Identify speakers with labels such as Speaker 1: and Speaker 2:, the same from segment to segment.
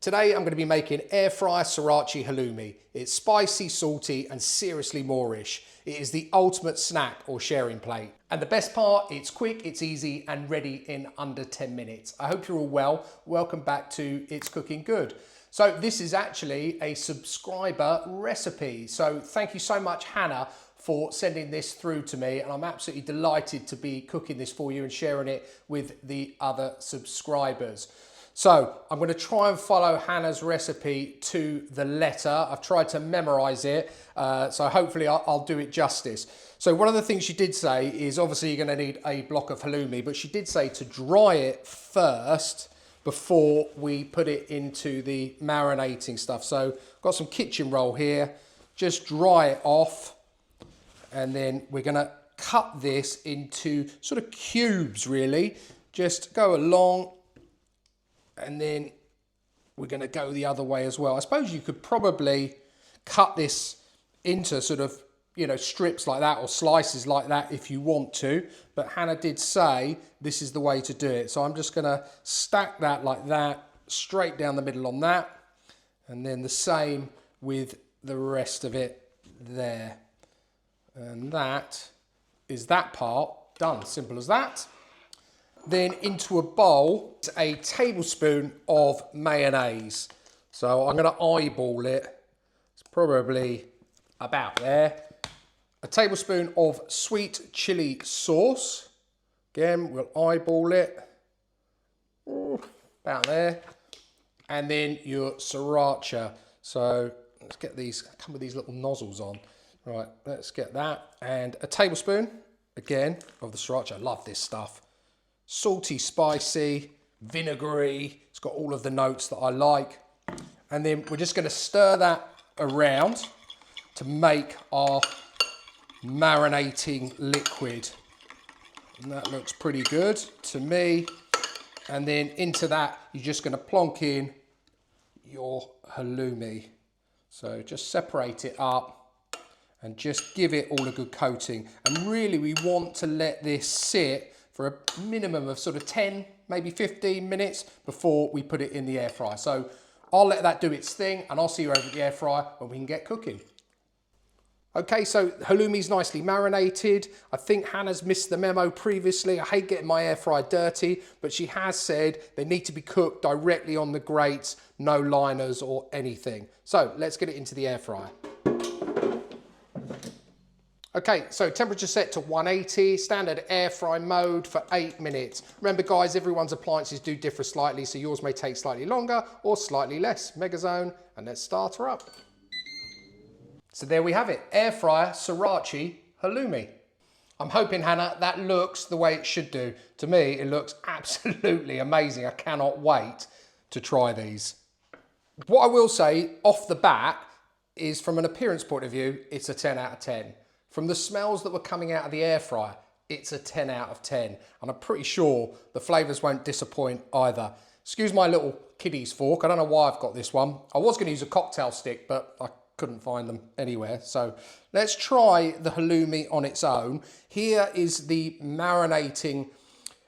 Speaker 1: Today I'm going to be making Air Fryer Sriracha Halloumi. It's spicy, salty and seriously Moorish. It is the ultimate snack or sharing plate. And the best part, it's quick, it's easy and ready in under 10 minutes. I hope you're all well. Welcome back to It's Cooking Good. So this is actually a subscriber recipe. So thank you so much, Hannah, for sending this through to me, and I'm absolutely delighted to be cooking this for you and sharing it with the other subscribers. So I'm going to try and follow Hannah's recipe to the letter. I've tried to memorize it, so hopefully I'll do it justice. So one of the things she did say is obviously you're going to need a block of halloumi, but she did say to dry it first before we put it into the marinating stuff. So I've got some kitchen roll here, just dry it off, and then we're going to cut this into sort of cubes really. Just go along. And then we're going to go the other way as well. I suppose you could probably cut this into sort of, you know, strips like that or slices like that if you want to. But Hannah did say this is the way to do it. So I'm just going to stack that like that, straight down the middle on that. And then the same with the rest of it there. And that is that part done. Simple as that. Then into a bowl, a tablespoon of mayonnaise. So I'm going to eyeball it. It's probably about there. A tablespoon of sweet chili sauce. Again, we'll eyeball it. About there. And then your sriracha. So let's get these, come with these little nozzles on. Right, let's get that. And a tablespoon, again, of the sriracha. I love this stuff. Salty, spicy, vinegary. It's got all of the notes that I like. And then we're just going to stir that around to make our marinating liquid. And that looks pretty good to me. And then into that, you're just going to plonk in your halloumi. So just separate it up and just give it all a good coating. And really, we want to let this sit for a minimum of sort of 10, maybe 15 minutes before we put it in the air fryer. So I'll let that do its thing and I'll see you over at the air fryer when we can get cooking. Okay, so halloumi's nicely marinated. I think Hannah's missed the memo previously. I hate getting my air fryer dirty, but she has said they need to be cooked directly on the grates, no liners or anything. So let's get it into the air fryer. Okay, so temperature set to 180, standard air fry mode for 8 minutes. Remember guys, everyone's appliances do differ slightly, so yours may take slightly longer or slightly less. Megazone, and let's start her up. So there we have it, Air Fryer Sriracha Halloumi. I'm hoping, Hannah, that looks the way it should do. To me, it looks absolutely amazing. I cannot wait to try these. What I will say off the bat is from an appearance point of view, it's a 10 out of 10. From the smells that were coming out of the air fryer, it's a 10 out of 10. And I'm pretty sure the flavours won't disappoint either. Excuse my little kiddie's fork. I don't know why I've got this one. I was going to use a cocktail stick, but I couldn't find them anywhere. So let's try the halloumi on its own. Here is the marinating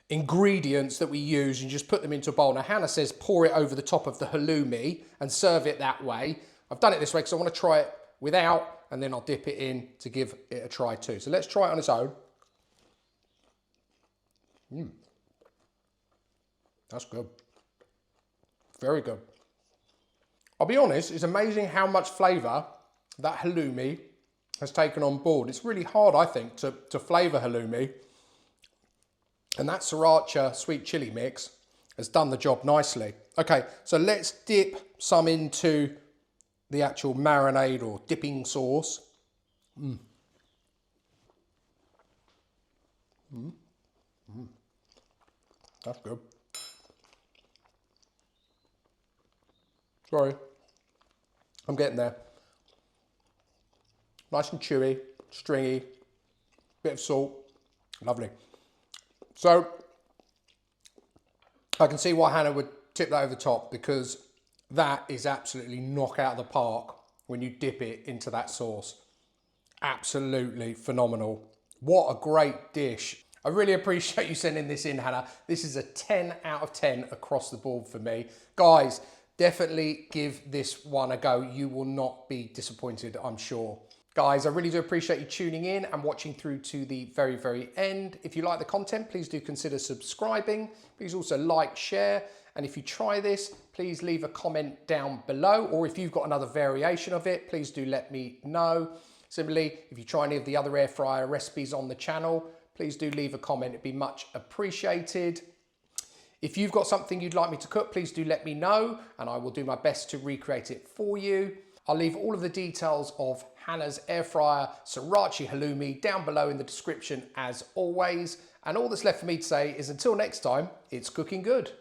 Speaker 1: ingredients that we use, and just put them into a bowl. Now Hannah says pour it over the top of the halloumi and serve it that way. I've done it this way because I want to try it without, and then I'll dip it in to give it a try too. So let's try it on its own. That's good. Very good. I'll be honest, it's amazing how much flavour that halloumi has taken on board. It's really hard, I think, to flavour halloumi. And that sriracha sweet chili mix has done the job nicely. Okay, so let's dip some into the actual marinade or dipping sauce. That's good. Sorry, I'm getting there. Nice and chewy, stringy, bit of salt, lovely. So I can see why Hannah would tip that over the top, because that is absolutely knock out of the park when you dip it into that sauce. Absolutely phenomenal. What a great dish. I really appreciate you sending this in, Hannah. This is a 10 out of 10 across the board for me. Guys, Definitely give this one a go. You will not be disappointed, I'm sure. Guys, I really do appreciate you tuning in and watching through to the very, very end. If you like the content, please do consider subscribing. Please also like, share. And if you try this, please leave a comment down below. Or if you've got another variation of it, please do let me know. Similarly, if you try any of the other air fryer recipes on the channel, please do leave a comment. It'd be much appreciated. If you've got something you'd like me to cook, please do let me know and I will do my best to recreate it for you. I'll leave all of the details of Hannah's Air Fryer Sriracha Halloumi down below in the description as always. And all that's left for me to say is until next time, it's cooking good.